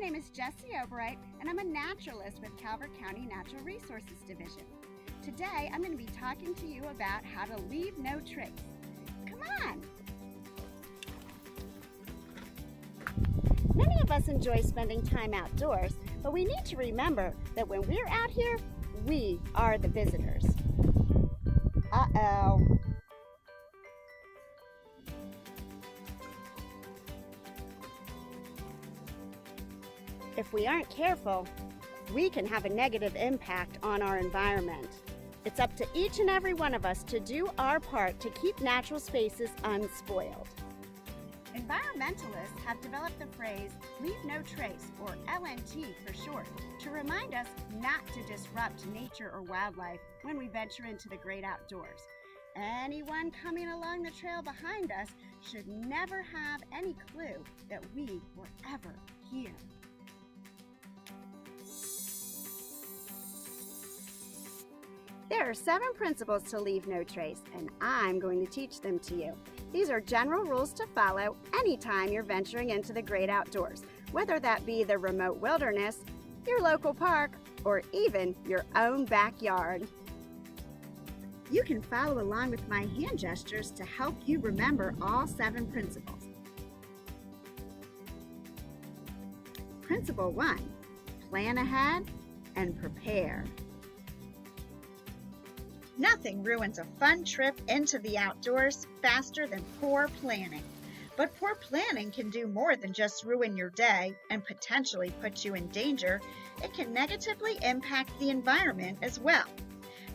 name is Jessy Oberright, and I'm a naturalist with Calvert County Natural Resources Division. Today, I'm going to be talking to you about how to leave no trace. Come on! Many of us enjoy spending time outdoors, but we need to remember that when we're out here, we are the visitors. Uh-oh. If we aren't careful, we can have a negative impact on our environment. It's up to each and every one of us to do our part to keep natural spaces unspoiled. Environmentalists have developed the phrase, leave no trace, or LNT for short, to remind us not to disrupt nature or wildlife when we venture into the great outdoors. Anyone coming along the trail behind us should never have any clue that we were ever here. There are 7 principles to leave no trace, and I'm going to teach them to you. These are general rules to follow anytime you're venturing into the great outdoors, whether that be the remote wilderness, your local park, or even your own backyard. You can follow along with my hand gestures to help you remember all 7 principles. Principle 1, plan ahead and prepare. Nothing ruins a fun trip into the outdoors faster than poor planning. But poor planning can do more than just ruin your day and potentially put you in danger. It can negatively impact the environment as well.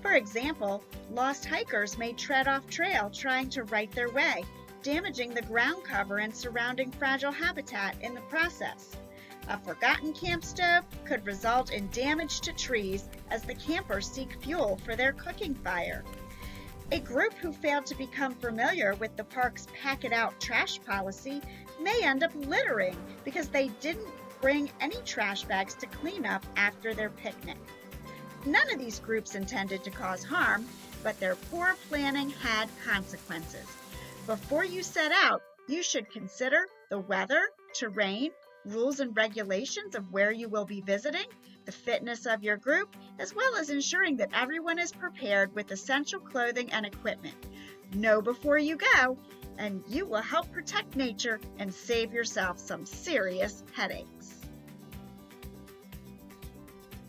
For example, lost hikers may tread off trail trying to right their way, damaging the ground cover and surrounding fragile habitat in the process. A forgotten camp stove could result in damage to trees as the campers seek fuel for their cooking fire. A group who failed to become familiar with the park's pack it out trash policy may end up littering because they didn't bring any trash bags to clean up after their picnic. None of these groups intended to cause harm, but their poor planning had consequences. Before you set out, you should consider the weather, terrain, rules and regulations of where you will be visiting, the fitness of your group, as well as ensuring that everyone is prepared with essential clothing and equipment. Know before you go, and you will help protect nature and save yourself some serious headaches.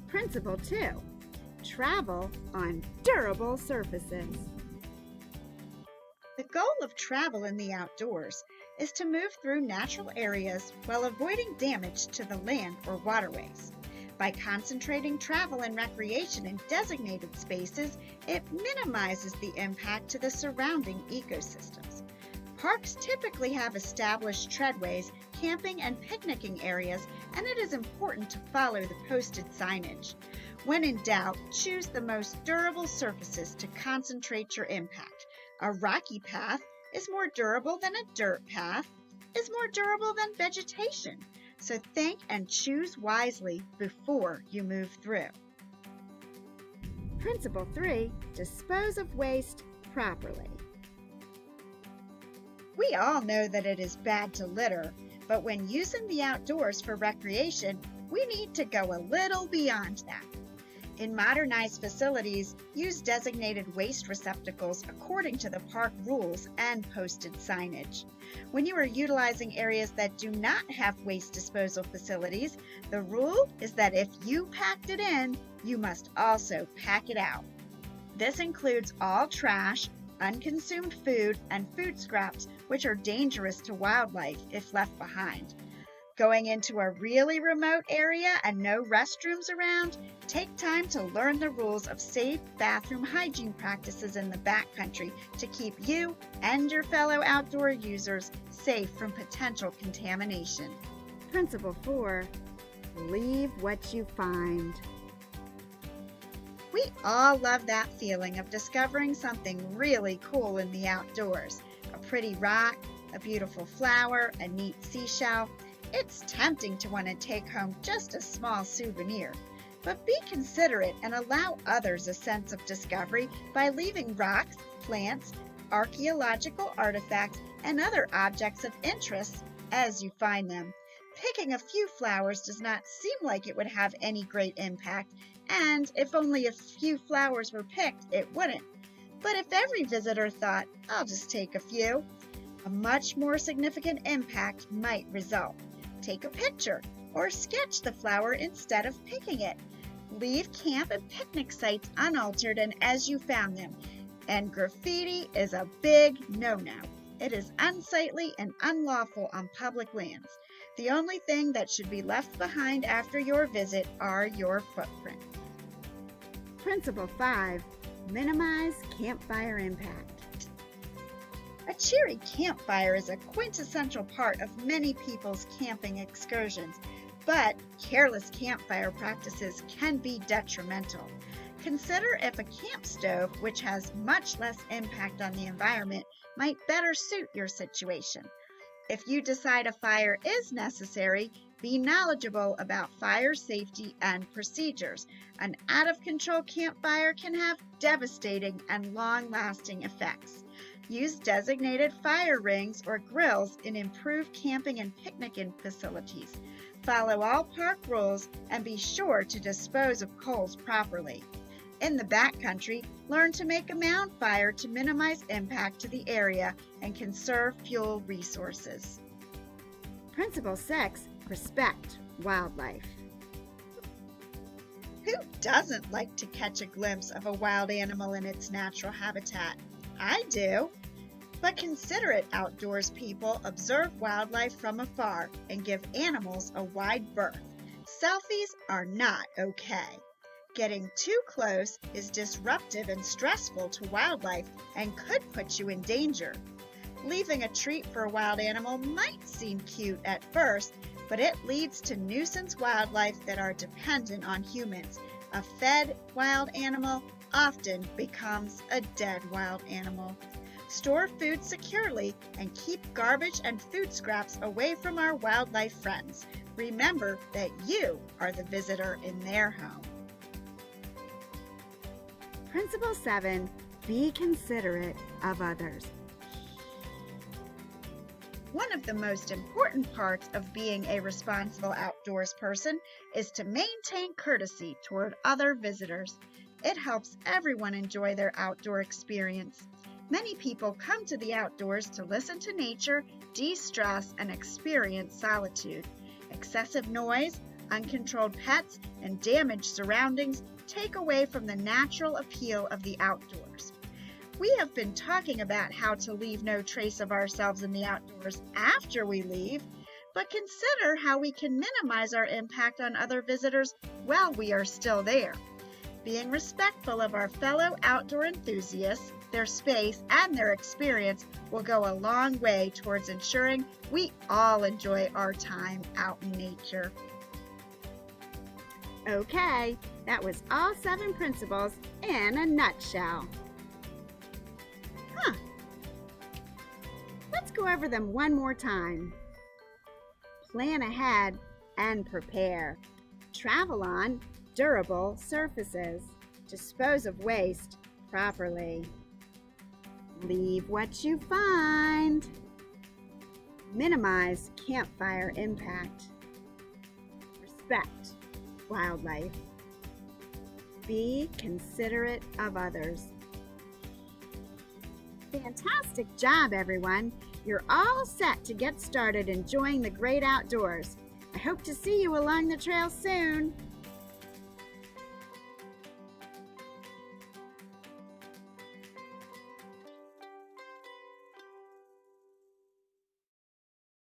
Principle 2, travel on durable surfaces. The goal of travel in the outdoors is to move through natural areas while avoiding damage to the land or waterways. By concentrating travel and recreation in designated spaces, it minimizes the impact to the surrounding ecosystems. Parks typically have established treadways, camping and picnicking areas, and it is important to follow the posted signage. When in doubt, choose the most durable surfaces to concentrate your impact. A rocky path is more durable than a dirt path, is more durable than vegetation. So think and choose wisely before you move through. Principle 3, dispose of waste properly. We all know that it is bad to litter, but when using the outdoors for recreation, we need to go a little beyond that. In modernized facilities, use designated waste receptacles according to the park rules and posted signage. When you are utilizing areas that do not have waste disposal facilities, the rule is that if you packed it in, you must also pack it out. This includes all trash, unconsumed food, and food scraps, which are dangerous to wildlife if left behind. Going into a really remote area and no restrooms around, take time to learn the rules of safe bathroom hygiene practices in the backcountry to keep you and your fellow outdoor users safe from potential contamination. Principle 4, leave what you find. We all love that feeling of discovering something really cool in the outdoors. A pretty rock, a beautiful flower, a neat seashell. It's tempting to want to take home just a small souvenir, but be considerate and allow others a sense of discovery by leaving rocks, plants, archaeological artifacts, and other objects of interest as you find them. Picking a few flowers does not seem like it would have any great impact, and if only a few flowers were picked, it wouldn't. But if every visitor thought, I'll just take a few, a much more significant impact might result. Take a picture or sketch the flower instead of picking it. Leave camp and picnic sites unaltered and as you found them. And graffiti is a big no-no. It is unsightly and unlawful on public lands. The only thing that should be left behind after your visit are your footprints. Principle 5, minimize campfire impact. A cheery campfire is a quintessential part of many people's camping excursions, but careless campfire practices can be detrimental. Consider if a camp stove, which has much less impact on the environment, might better suit your situation. If you decide a fire is necessary, be knowledgeable about fire safety and procedures. An out-of-control campfire can have devastating and long-lasting effects. Use designated fire rings or grills in improved camping and picnicking facilities. Follow all park rules and be sure to dispose of coals properly. In the backcountry, learn to make a mound fire to minimize impact to the area and conserve fuel resources. Principle 6, respect wildlife. Who doesn't like to catch a glimpse of a wild animal in its natural habitat? I do. But considerate outdoors people observe wildlife from afar and give animals a wide berth. Selfies are not okay. Getting too close is disruptive and stressful to wildlife and could put you in danger. Leaving a treat for a wild animal might seem cute at first, but it leads to nuisance wildlife that are dependent on humans. A fed wild animal often becomes a dead wild animal. Store food securely and keep garbage and food scraps away from our wildlife friends. Remember that you are the visitor in their home. Principle 7, be considerate of others. One of the most important parts of being a responsible outdoors person is to maintain courtesy toward other visitors. It helps everyone enjoy their outdoor experience. Many people come to the outdoors to listen to nature, de-stress, and experience solitude. Excessive noise, uncontrolled pets, and damaged surroundings take away from the natural appeal of the outdoors. We have been talking about how to leave no trace of ourselves in the outdoors after we leave, but consider how we can minimize our impact on other visitors while we are still there. Being respectful of our fellow outdoor enthusiasts, their space, and their experience will go a long way towards ensuring we all enjoy our time out in nature. Okay, that was all 7 principles in a nutshell. Let's go over them one more time. Plan ahead and prepare. Travel on durable surfaces. Dispose of waste properly. Leave what you find. Minimize campfire impact. Respect wildlife. Be considerate of others. Fantastic job, everyone. You're all set to get started enjoying the great outdoors. I hope to see you along the trail soon.